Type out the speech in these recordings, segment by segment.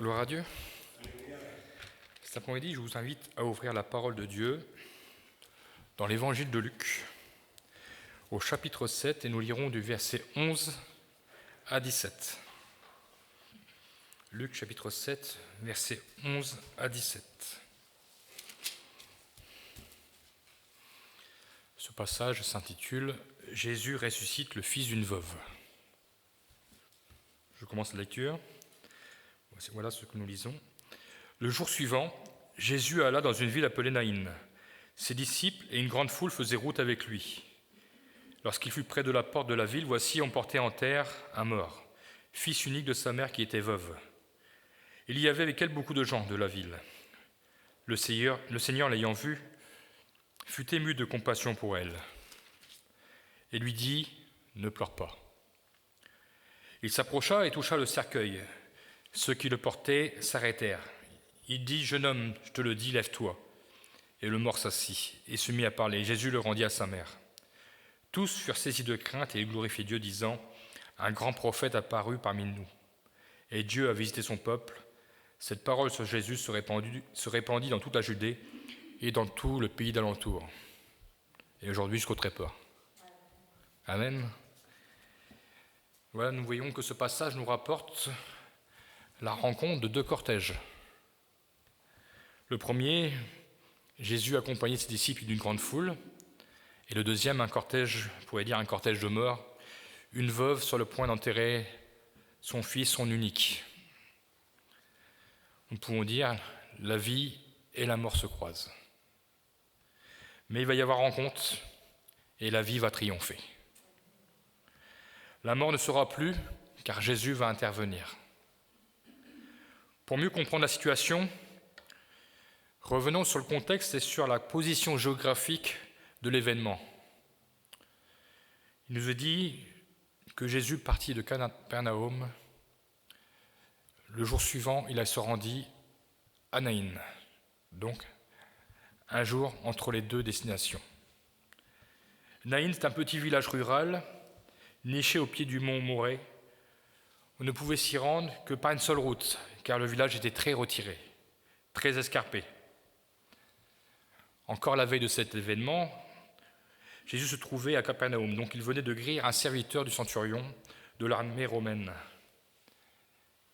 Gloire à Dieu. Cet après-midi, je vous invite à ouvrir la parole de Dieu dans l'évangile de Luc, au chapitre 7, et nous lirons du verset 11 à 17. Luc, chapitre 7, versets 11 à 17. Ce passage s'intitule « Jésus ressuscite le fils d'une veuve ». Je commence la lecture. Voilà ce que nous lisons. Le jour suivant, Jésus alla dans une ville appelée Naïn. Ses disciples et une grande foule faisaient route avec lui. Lorsqu'il fut près de la porte de la ville, voici, on portait en terre un mort, fils unique de sa mère qui était veuve. Il y avait avec elle beaucoup de gens de la ville. Le Seigneur l'ayant vue, fut ému de compassion pour elle et lui dit « Ne pleure pas ». Il s'approcha et toucha le cercueil. Ceux qui le portaient s'arrêtèrent. Il dit « Jeune homme, je te le dis, lève-toi ». Et le mort s'assit et se mit à parler. Jésus le rendit à sa mère. Tous furent saisis de crainte et glorifiaient Dieu, disant « Un grand prophète apparut parmi nous. Et Dieu a visité son peuple. » Cette parole sur Jésus se répandit dans toute la Judée et dans tout le pays d'alentour. Et aujourd'hui jusqu'au trépas. Amen. Voilà, nous voyons que ce passage nous rapporte la rencontre de deux cortèges. Le premier, Jésus accompagné de ses disciples d'une grande foule, et le deuxième, un cortège, on pourrait dire un cortège de morts, une veuve sur le point d'enterrer son fils, son unique. Nous pouvons dire, la vie et la mort se croisent. Mais il va y avoir rencontre, et la vie va triompher. La mort ne sera plus, car Jésus va intervenir. Pour mieux comprendre la situation, revenons sur le contexte et sur la position géographique de l'événement. Il nous est dit que Jésus partit de Capernaum. Le jour suivant, il se rendit à Naïn, donc un jour entre les deux destinations. Naïn, c'est un petit village rural, niché au pied du mont Morée. On ne pouvait s'y rendre que par une seule route, car le village était très retiré, très escarpé. Encore la veille de cet événement, Jésus se trouvait à Capernaum, donc il venait de guérir un serviteur du centurion de l'armée romaine.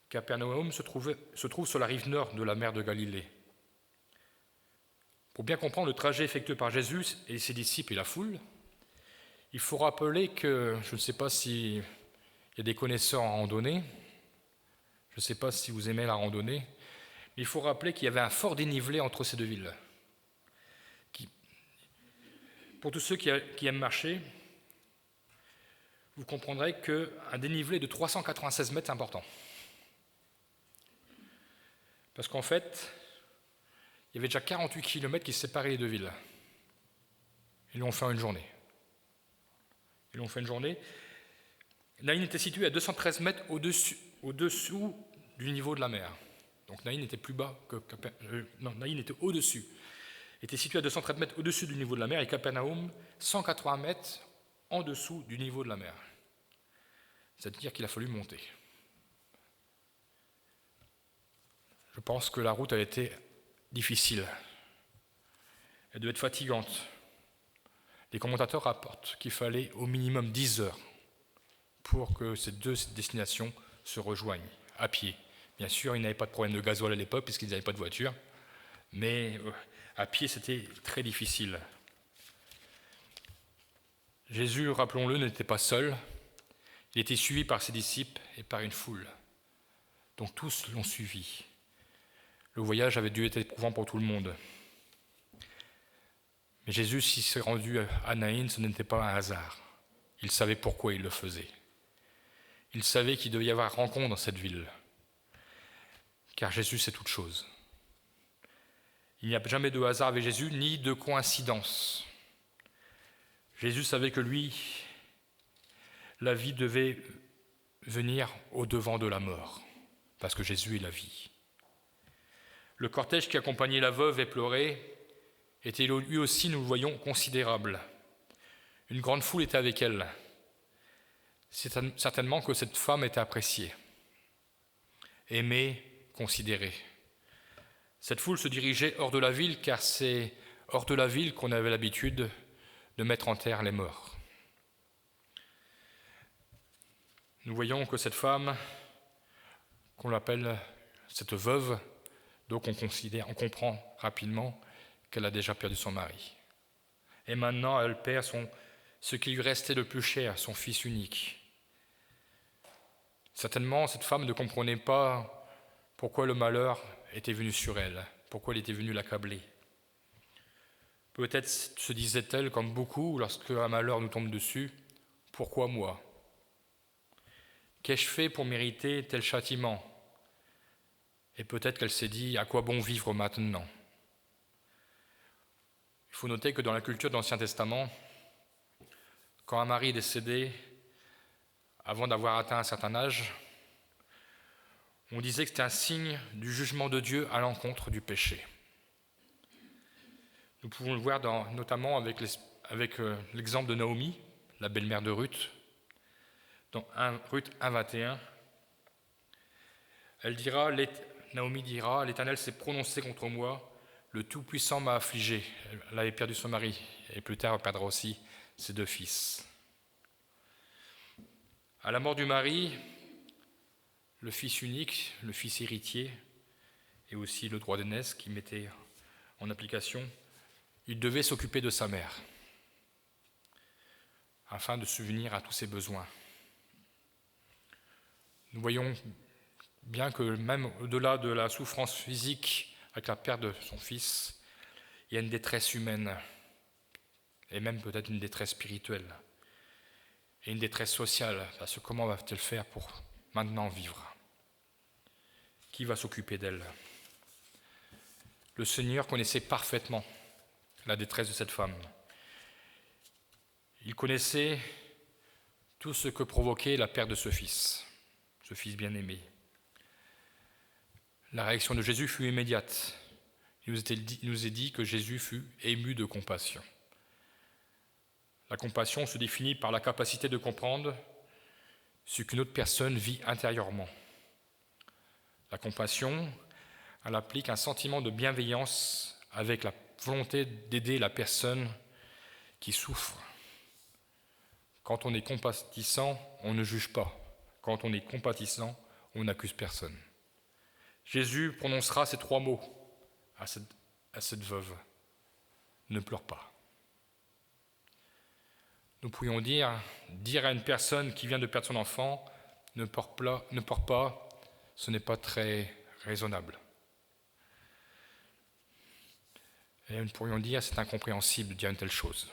Capernaum se trouve sur la rive nord de la mer de Galilée. Pour bien comprendre le trajet effectué par Jésus et ses disciples et la foule, il faut rappeler que, je ne sais pas s'il y a des connaisseurs en randonnée, je ne sais pas si vous aimez la randonnée, mais il faut rappeler qu'il y avait un fort dénivelé entre ces deux villes. Pour tous ceux qui aiment marcher, vous comprendrez qu'un dénivelé de 396 mètres est important. Parce qu'en fait, il y avait déjà 48 km qui séparaient les deux villes. Ils l'ont fait en une journée. Naïn était situé à 213 mètres au-dessous du niveau de la mer. Donc Naïn était plus bas que Naïn était au-dessus. Était situé à 213 mètres au-dessus du niveau de la mer et Capernaum 180 mètres en dessous du niveau de la mer. C'est-à-dire qu'il a fallu monter. Je pense que la route a été difficile. Elle devait être fatigante. Les commentateurs rapportent qu'il fallait au minimum 10 heures pour que ces deux destinations se rejoignent à pied. Bien sûr, ils n'avaient pas de problème de gasoil à l'époque puisqu'ils n'avaient pas de voiture, mais à pied, c'était très difficile. Jésus, rappelons-le, n'était pas seul. Il était suivi par ses disciples et par une foule. Donc tous l'ont suivi. Le voyage avait dû être éprouvant pour tout le monde. Mais Jésus, s'il s'est rendu à Naïn, ce n'était pas un hasard. Il savait pourquoi il le faisait. Il savait qu'il devait y avoir rencontre dans cette ville. Car Jésus, c'est toute chose. Il n'y a jamais de hasard avec Jésus, ni de coïncidence. Jésus savait que lui, la vie devait venir au-devant de la mort, parce que Jésus est la vie. Le cortège qui accompagnait la veuve et pleurait était lui aussi, nous le voyons, considérable. Une grande foule était avec elle. C'est certainement que cette femme était appréciée, aimée, considérée. Cette foule se dirigeait hors de la ville, car c'est hors de la ville qu'on avait l'habitude de mettre en terre les morts. Nous voyons que cette femme, qu'on l'appelle cette veuve, donc on comprend rapidement qu'elle a déjà perdu son mari. Et maintenant, elle perd ce qui lui restait de plus cher, son fils unique. Certainement, cette femme ne comprenait pas pourquoi le malheur était venu sur elle, pourquoi il était venu l'accabler. Peut-être se disait-elle, comme beaucoup, lorsque un malheur nous tombe dessus, « Pourquoi moi ? Qu'ai-je fait pour mériter tel châtiment ?» Et peut-être qu'elle s'est dit « À quoi bon vivre maintenant ?» Il faut noter que dans la culture de l'Ancien Testament, quand un mari est décédé, avant d'avoir atteint un certain âge, on disait que c'était un signe du jugement de Dieu à l'encontre du péché. Nous pouvons le voir notamment avec l'exemple de Naomi, la belle-mère de Ruth. Dans Ruth 1,21, Naomi dira « L'Éternel s'est prononcé contre moi, le Tout-Puissant m'a affligé. » Elle avait perdu son mari, et plus tard elle perdra aussi ses 2 fils. À la mort du mari, le fils unique, le fils héritier, et aussi le droit d'aînesse qui mettait en application, il devait s'occuper de sa mère, afin de subvenir à tous ses besoins. Nous voyons bien que même au-delà de la souffrance physique avec la perte de son fils, il y a une détresse humaine, et même peut-être une détresse spirituelle, et une détresse sociale, parce que comment va-t-elle faire pour maintenant vivre ? Qui va s'occuper d'elle ? Le Seigneur connaissait parfaitement la détresse de cette femme. Il connaissait tout ce que provoquait la perte de ce fils bien-aimé. La réaction de Jésus fut immédiate. Il nous est dit que Jésus fut ému de compassion. La compassion se définit par la capacité de comprendre ce qu'une autre personne vit intérieurement. La compassion, elle applique un sentiment de bienveillance avec la volonté d'aider la personne qui souffre. Quand on est compatissant, on ne juge pas. Quand on est compatissant, on n'accuse personne. Jésus prononcera ces 3 mots à cette veuve. Ne pleure pas. Nous pourrions dire à une personne qui vient de perdre son enfant, ne pleure pas, ce n'est pas très raisonnable. Et nous pourrions dire c'est incompréhensible de dire une telle chose.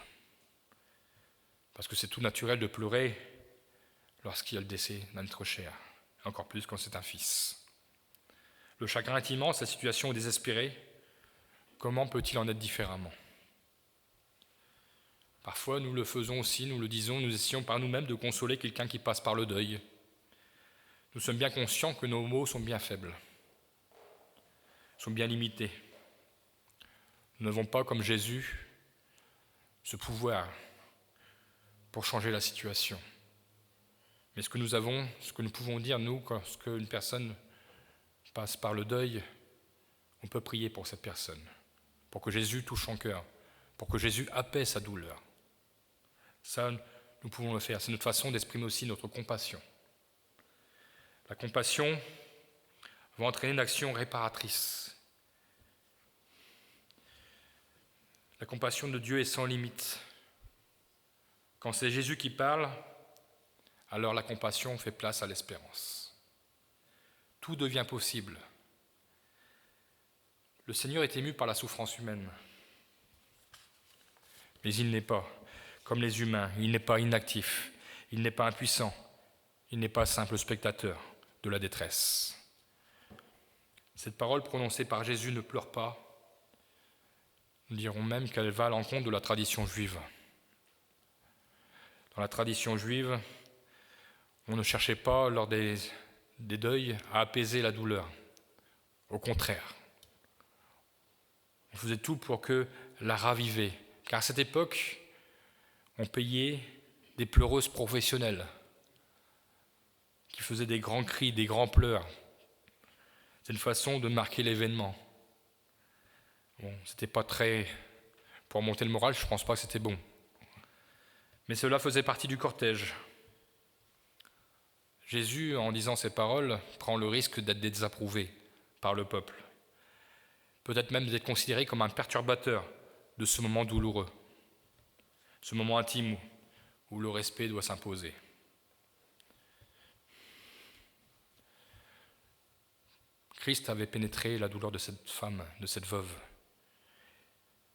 Parce que c'est tout naturel de pleurer lorsqu'il y a le décès d'un être cher, encore plus quand c'est un fils. Le chagrin est immense, la situation est désespérée. Comment peut-il en être différemment ? Parfois, nous le faisons aussi, nous le disons, nous essayons par nous-mêmes de consoler quelqu'un qui passe par le deuil. Nous sommes bien conscients que nos mots sont bien faibles, sont bien limités. Nous n'avons pas, comme Jésus, ce pouvoir pour changer la situation. Mais ce que nous pouvons dire, nous, lorsqu'une personne passe par le deuil, on peut prier pour cette personne, pour que Jésus touche son cœur, pour que Jésus apaise sa douleur. Ça, nous pouvons le faire. C'est notre façon d'exprimer aussi notre compassion. La compassion va entraîner une action réparatrice. La compassion de Dieu est sans limite. Quand c'est Jésus qui parle, alors la compassion fait place à l'espérance. Tout devient possible. Le Seigneur est ému par la souffrance humaine. Mais il n'est pas comme les humains, il n'est pas inactif, il n'est pas impuissant, il n'est pas simple spectateur de la détresse. Cette parole prononcée par Jésus ne pleure pas. Nous dirons même qu'elle va à l'encontre de la tradition juive. Dans la tradition juive, on ne cherchait pas, lors des deuils, à apaiser la douleur. Au contraire, on faisait tout pour que la raviver. Car à cette époque, on payait des pleureuses professionnelles qui faisaient des grands cris, des grands pleurs, C'est une façon de marquer l'événement. Bon, c'était pas très... Pour monter le moral, je ne pense pas que c'était bon. Mais cela faisait partie du cortège. Jésus, en disant ces paroles, prend le risque d'être désapprouvé par le peuple. Peut-être même d'être considéré comme un perturbateur de ce moment douloureux, ce moment intime où le respect doit s'imposer. Christ avait pénétré la douleur de cette femme, de cette veuve.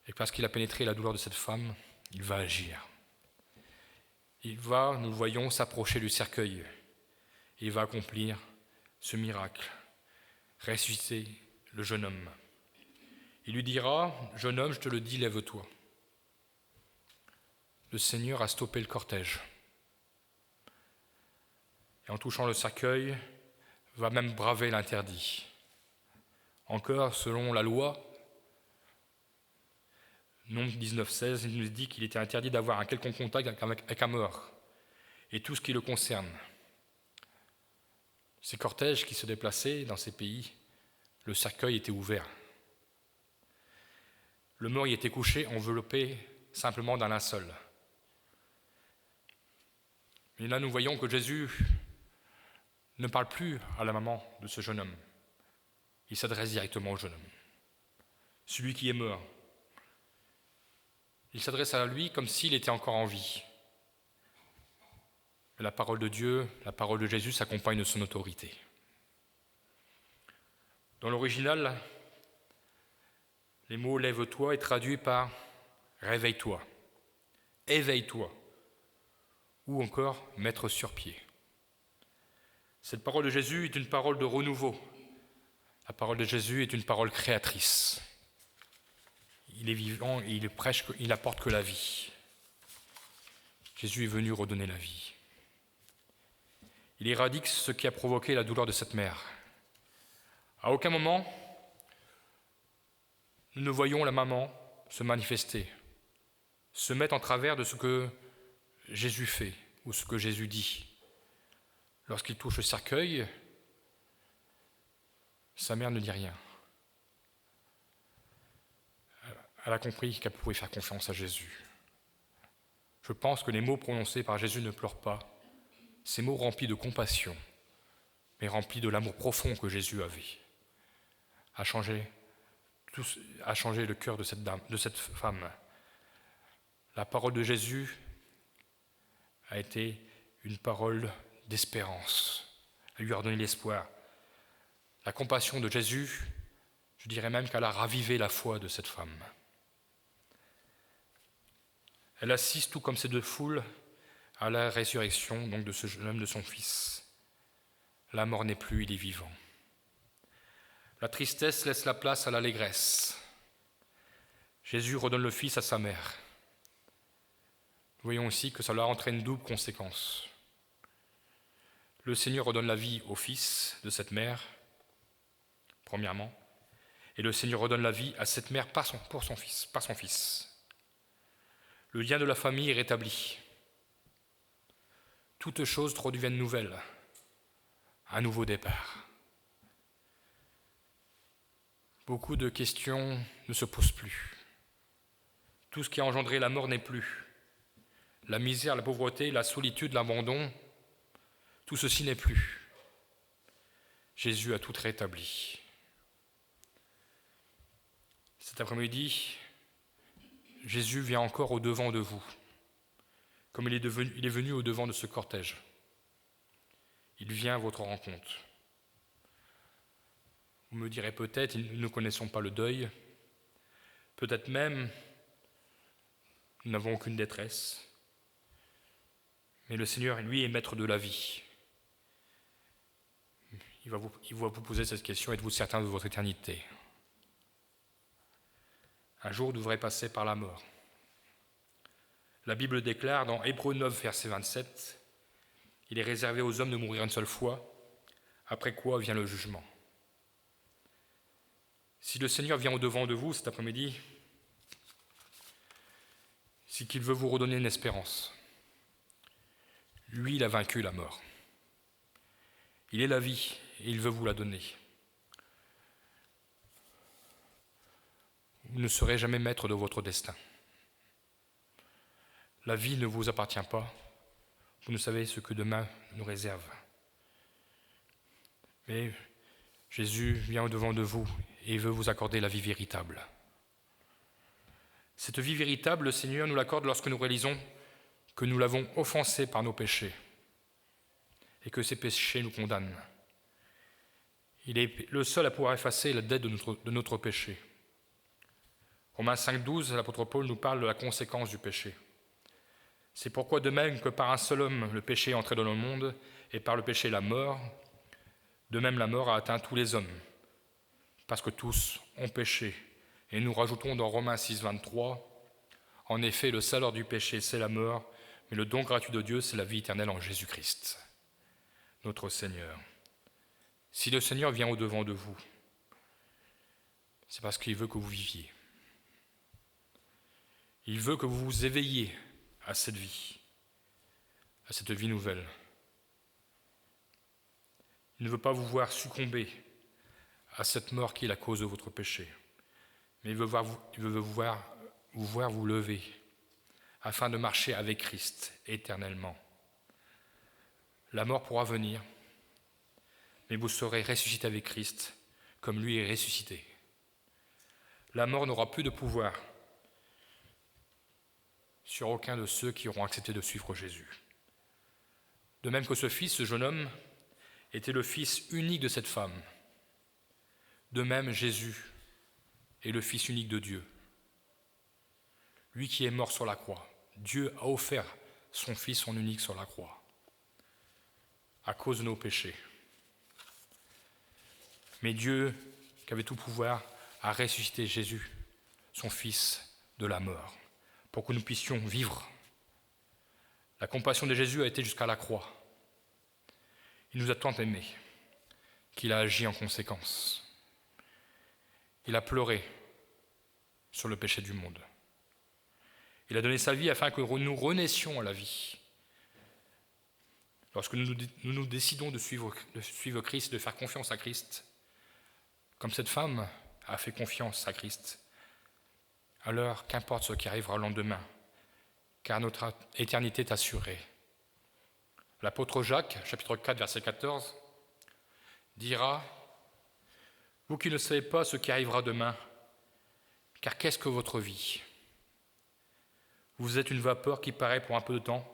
Et parce qu'il a pénétré la douleur de cette femme, il va agir. Il va, nous le voyons, s'approcher du cercueil. Il va accomplir ce miracle, ressusciter le jeune homme. Il lui dira, « Jeune homme, je te le dis, lève-toi. » Le Seigneur a stoppé le cortège. Et en touchant le cercueil, va même braver l'interdit. Encore, selon la loi, Nombre 19,16, il nous dit qu'il était interdit d'avoir un quelconque contact avec un mort et tout ce qui le concerne. Ces cortèges qui se déplaçaient dans ces pays, le cercueil était ouvert. Le mort y était couché, enveloppé simplement d'un linceul. Mais là, nous voyons que Jésus ne parle plus à la maman de ce jeune homme. Il s'adresse directement au jeune homme, celui qui est mort. Il s'adresse à lui comme s'il était encore en vie. Mais la parole de Dieu, la parole de Jésus s'accompagne de son autorité. Dans l'original, les mots « lève-toi » est traduit par « réveille-toi »,« éveille-toi » ou encore « mettre sur pied ». Cette parole de Jésus est une parole de renouveau. La parole de Jésus est une parole créatrice. Il est vivant et il n'apporte que la vie. Jésus est venu redonner la vie. Il éradique ce qui a provoqué la douleur de cette mère. À aucun moment, nous ne voyons la maman se manifester, se mettre en travers de ce que Jésus fait ou ce que Jésus dit. Lorsqu'il touche le cercueil, sa mère ne dit rien. Elle a compris qu'elle pouvait faire confiance à Jésus. Je pense que les mots prononcés par Jésus ne pleurent pas. Ces mots remplis de compassion, mais remplis de l'amour profond que Jésus avait, a changé le cœur de cette femme. La parole de Jésus a été une parole d'espérance. Elle lui a redonné l'espoir. La compassion de Jésus, je dirais même qu'elle a ravivé la foi de cette femme. Elle assiste, tout comme ces deux foules, à la résurrection donc de ce jeune homme, de son fils. La mort n'est plus, il est vivant. La tristesse laisse la place à l'allégresse. Jésus redonne le fils à sa mère. Nous voyons aussi que cela entraîne une double conséquence. Le Seigneur redonne la vie au fils de cette mère, premièrement, et le Seigneur redonne la vie à cette mère par son fils. Le lien de la famille est rétabli. Toutes choses redeviennent nouvelles. Un nouveau départ. Beaucoup de questions ne se posent plus. Tout ce qui a engendré la mort n'est plus. La misère, la pauvreté, la solitude, l'abandon, tout ceci n'est plus. Jésus a tout rétabli. Cet après-midi, Jésus vient encore au-devant de vous, comme il est venu au-devant de ce cortège. Il vient à votre rencontre. Vous me direz peut-être, nous ne connaissons pas le deuil, peut-être même, nous n'avons aucune détresse, mais le Seigneur, lui, est maître de la vie. Il va vous poser cette question, êtes-vous certain de votre éternité ? Un jour, vous devrez passer par la mort. La Bible déclare dans Hébreux 9, verset 27, « Il est réservé aux hommes de mourir une seule fois, après quoi vient le jugement. » Si le Seigneur vient au-devant de vous cet après-midi, c'est qu'il veut vous redonner une espérance. Lui, il a vaincu la mort. Il est la vie et il veut vous la donner. vous ne serez jamais maître de votre destin. La vie ne vous appartient pas. Vous ne savez ce que demain nous réserve. Mais Jésus vient au-devant de vous et veut vous accorder la vie véritable. Cette vie véritable, le Seigneur nous l'accorde lorsque nous réalisons que nous l'avons offensé par nos péchés et que ces péchés nous condamnent. Il est le seul à pouvoir effacer la dette de notre péché. Romains 5,12, l'apôtre Paul nous parle de la conséquence du péché. C'est pourquoi de même que par un seul homme le péché est entré dans le monde et par le péché la mort, de même la mort a atteint tous les hommes, parce que tous ont péché. Et nous rajoutons dans Romains 6,23, en effet le salaire du péché c'est la mort, mais le don gratuit de Dieu c'est la vie éternelle en Jésus-Christ, notre Seigneur. Si le Seigneur vient au-devant de vous, c'est parce qu'il veut que vous viviez. Il veut que vous vous éveilliez à cette vie nouvelle. Il ne veut pas vous voir succomber à cette mort qui est la cause de votre péché, mais il veut vous voir vous lever afin de marcher avec Christ éternellement. La mort pourra venir, mais vous serez ressuscité avec Christ comme lui est ressuscité. La mort n'aura plus de pouvoir sur aucun de ceux qui auront accepté de suivre Jésus. De même que ce fils, ce jeune homme, était le fils unique de cette femme. De même, Jésus est le fils unique de Dieu. Lui qui est mort sur la croix. Dieu a offert son fils, son unique, sur la croix, à cause de nos péchés. Mais Dieu, qui avait tout pouvoir, a ressuscité Jésus, son fils, de la mort, pour que nous puissions vivre. La compassion de Jésus a été jusqu'à la croix. Il nous a tant aimés qu'il a agi en conséquence. Il a pleuré sur le péché du monde. Il a donné sa vie afin que nous renaissions à la vie. Lorsque nous décidons de suivre Christ, de faire confiance à Christ, comme cette femme a fait confiance à Christ, alors qu'importe ce qui arrivera le lendemain, car notre éternité est assurée. L'apôtre Jacques, chapitre 4, verset 14, dira « Vous qui ne savez pas ce qui arrivera demain, car qu'est-ce que votre vie ? Vous êtes une vapeur qui paraît pour un peu de temps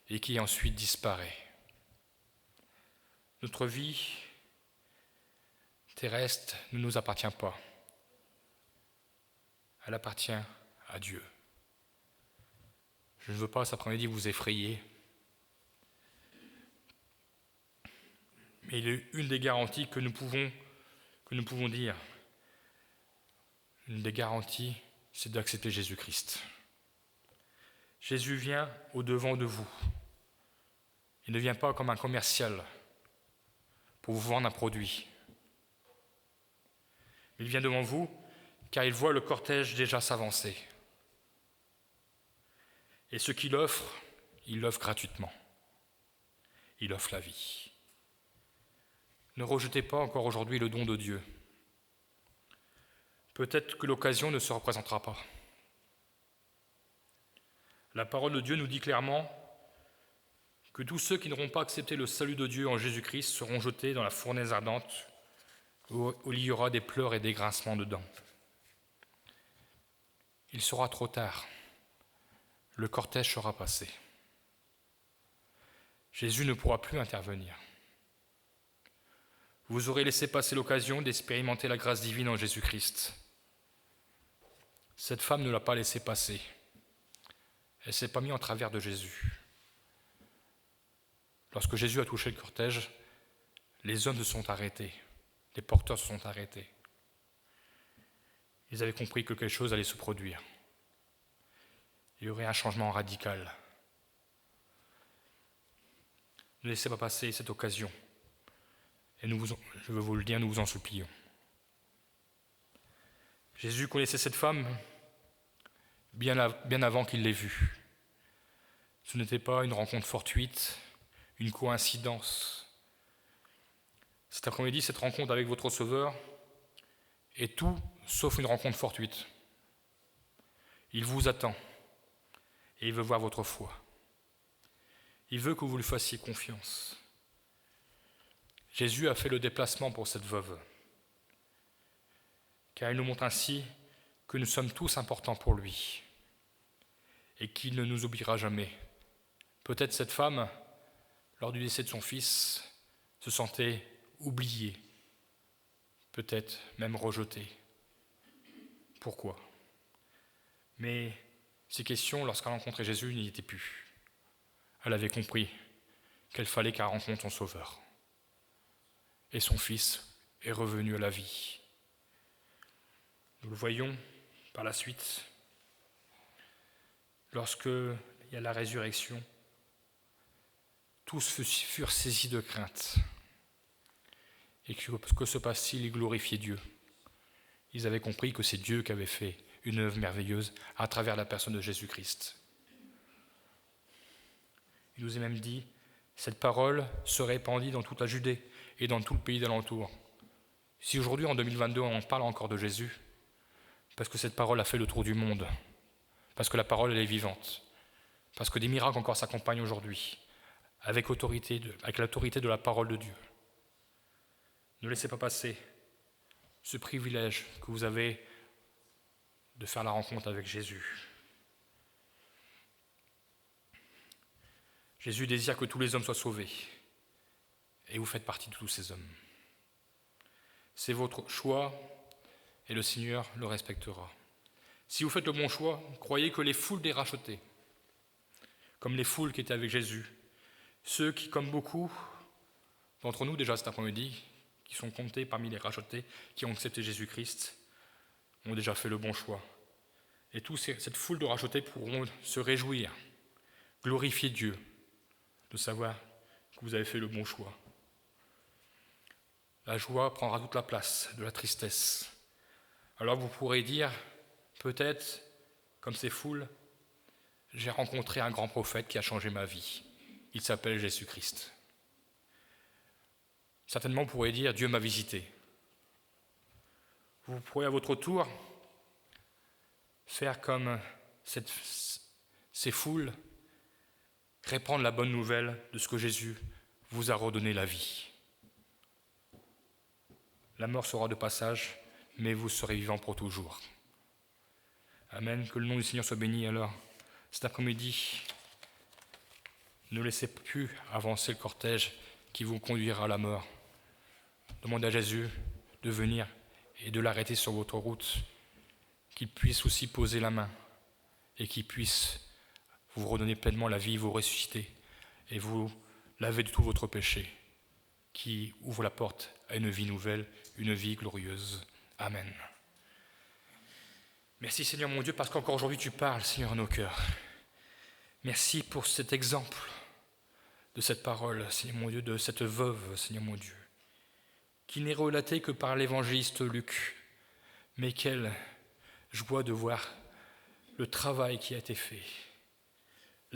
et qui ensuite disparaît. » Notre vie terrestre ne nous appartient pas. Elle appartient à Dieu. Je ne veux pas cet après-midi vous effrayer, mais il est une des garanties que nous pouvons dire. Une des garanties, c'est d'accepter Jésus-Christ. Jésus vient au-devant de vous. Il ne vient pas comme un commercial pour vous vendre un produit. Il vient devant vous car il voit le cortège déjà s'avancer. Et ce qu'il offre, il l'offre gratuitement. Il offre la vie. Ne rejetez pas encore aujourd'hui le don de Dieu. Peut-être que l'occasion ne se représentera pas. La parole de Dieu nous dit clairement que tous ceux qui n'auront pas accepté le salut de Dieu en Jésus-Christ seront jetés dans la fournaise ardente où il y aura des pleurs et des grincements de dents. Il sera trop tard. Le cortège sera passé. Jésus ne pourra plus intervenir. Vous aurez laissé passer l'occasion d'expérimenter la grâce divine en Jésus-Christ. Cette femme ne l'a pas laissé passer. Elle ne s'est pas mise en travers de Jésus. Lorsque Jésus a touché le cortège, les hommes se sont arrêtés, les porteurs se sont arrêtés. Ils avaient compris que quelque chose allait se produire. Il y aurait un changement radical. Ne laissez pas passer cette occasion. Et je veux vous le dire, nous vous en supplions. Jésus connaissait cette femme bien avant qu'il l'ait vue. Ce n'était pas une rencontre fortuite, une coïncidence. Cet après-midi, cette rencontre avec votre Sauveur est tout sauf une rencontre fortuite. Il vous attend et il veut voir votre foi. Il veut que vous lui fassiez confiance. Jésus a fait le déplacement pour cette veuve, car il nous montre ainsi que nous sommes tous importants pour lui et qu'il ne nous oubliera jamais. Peut-être cette femme, lors du décès de son fils, se sentait oubliée, peut-être même rejetée. Pourquoi ? Mais ces questions, lorsqu'elle a rencontré Jésus, n'y étaient plus. Elle avait compris qu'il fallait qu'elle rencontre son Sauveur. Et son fils est revenu à la vie. Nous le voyons par la suite, lorsqu'il y a la résurrection, tous furent saisis de crainte. Et que se passe-t-il ? Ils glorifiaient Dieu. Ils avaient compris que c'est Dieu qui avait fait une œuvre merveilleuse à travers la personne de Jésus-Christ. Il nous est même dit, cette parole se répandit dans toute la Judée et dans tout le pays d'alentour. Si aujourd'hui, en 2022, on parle encore de Jésus, parce que cette parole a fait le tour du monde, parce que la parole, elle est vivante, parce que des miracles encore s'accompagnent aujourd'hui, avec l'autorité de la parole de Dieu. Ne laissez pas passer ce privilège que vous avez de faire la rencontre avec Jésus. Jésus désire que tous les hommes soient sauvés, et vous faites partie de tous ces hommes. C'est votre choix, et le Seigneur le respectera. Si vous faites le bon choix, croyez que les foules des rachetés, comme les foules qui étaient avec Jésus, ceux qui, comme beaucoup d'entre nous déjà cet après-midi, qui sont comptés parmi les rachetés, qui ont accepté Jésus-Christ, ont déjà fait le bon choix. Et toute cette foule de rachetés pourront se réjouir, glorifier Dieu, de savoir que vous avez fait le bon choix. La joie prendra toute la place de la tristesse. Alors vous pourrez dire, peut-être, comme ces foules, j'ai rencontré un grand prophète qui a changé ma vie. Il s'appelle Jésus-Christ. Certainement, vous pourrez dire, Dieu m'a visité. Vous pourrez à votre tour faire comme ces foules, répandre la bonne nouvelle de ce que Jésus vous a redonné la vie. La mort sera de passage, mais vous serez vivants pour toujours. Amen. Que le nom du Seigneur soit béni. Alors, cet après-midi, ne laissez plus avancer le cortège qui vous conduira à la mort. Demandez à Jésus de venir et de l'arrêter sur votre route, qu'il puisse aussi poser la main et qu'il puisse vous redonner pleinement la vie, vous ressusciter et vous laver de tout votre péché, qui ouvre la porte à une vie nouvelle, une vie glorieuse. Amen. Merci Seigneur mon Dieu, parce qu'encore aujourd'hui tu parles, Seigneur, à nos cœurs. Merci pour cet exemple de cette parole, Seigneur mon Dieu, de cette veuve, Seigneur mon Dieu, qui n'est relatée que par l'évangéliste Luc, mais quelle joie de voir le travail qui a été fait.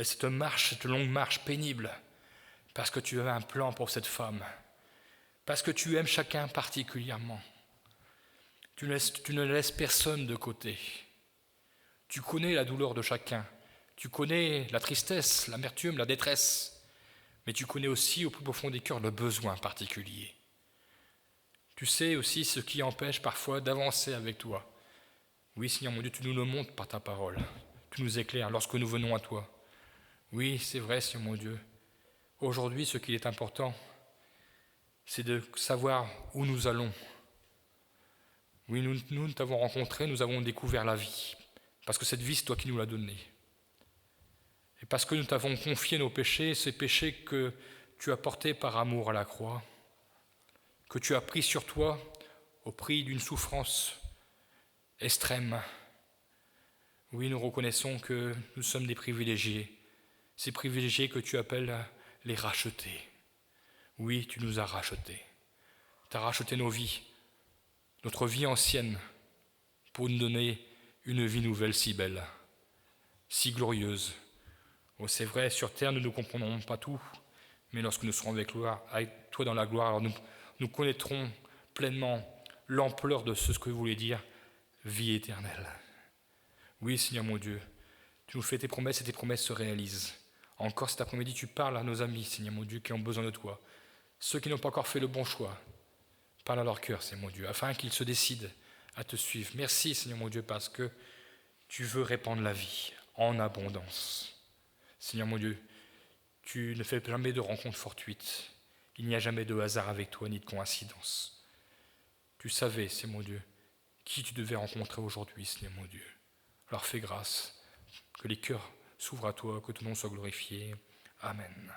Cette longue marche pénible, parce que tu avais un plan pour cette femme, parce que tu aimes chacun particulièrement. Tu ne laisses personne de côté. Tu connais la douleur de chacun, tu connais la tristesse, l'amertume, la détresse, mais tu connais aussi au plus profond des cœurs le besoin particulier. Tu sais aussi ce qui empêche parfois d'avancer avec toi. Oui, Seigneur mon Dieu, tu nous le montres par ta parole, tu nous éclaires lorsque nous venons à toi. Oui, c'est vrai, Seigneur mon Dieu. Aujourd'hui, ce qui est important, c'est de savoir où nous allons. Oui, nous t'avons rencontré, nous avons découvert la vie, parce que cette vie, c'est toi qui nous l'as donnée. Et parce que nous t'avons confié nos péchés, ces péchés que tu as portés par amour à la croix, que tu as pris sur toi au prix d'une souffrance extrême. Oui, nous reconnaissons que nous sommes des privilégiés, ces privilégiés que tu appelles les rachetés. Oui, tu nous as rachetés. Tu as racheté nos vies, notre vie ancienne, pour nous donner une vie nouvelle si belle, si glorieuse. Oh, c'est vrai, sur terre, nous ne comprendrons pas tout, mais lorsque nous serons avec toi dans la gloire, alors nous connaîtrons pleinement l'ampleur de ce que voulait dire vie éternelle. Oui, Seigneur mon Dieu, tu nous fais tes promesses et tes promesses se réalisent. Encore cet après-midi, tu parles à nos amis, Seigneur mon Dieu, qui ont besoin de toi. Ceux qui n'ont pas encore fait le bon choix, parle à leur cœur, Seigneur mon Dieu, afin qu'ils se décident à te suivre. Merci, Seigneur mon Dieu, parce que tu veux répandre la vie en abondance. Seigneur mon Dieu, tu ne fais jamais de rencontres fortuites. Il n'y a jamais de hasard avec toi, ni de coïncidence. Tu savais, Seigneur mon Dieu, qui tu devais rencontrer aujourd'hui, Seigneur mon Dieu. Alors fais grâce, que les cœurs s'ouvrent à toi, que ton nom soit glorifié. Amen.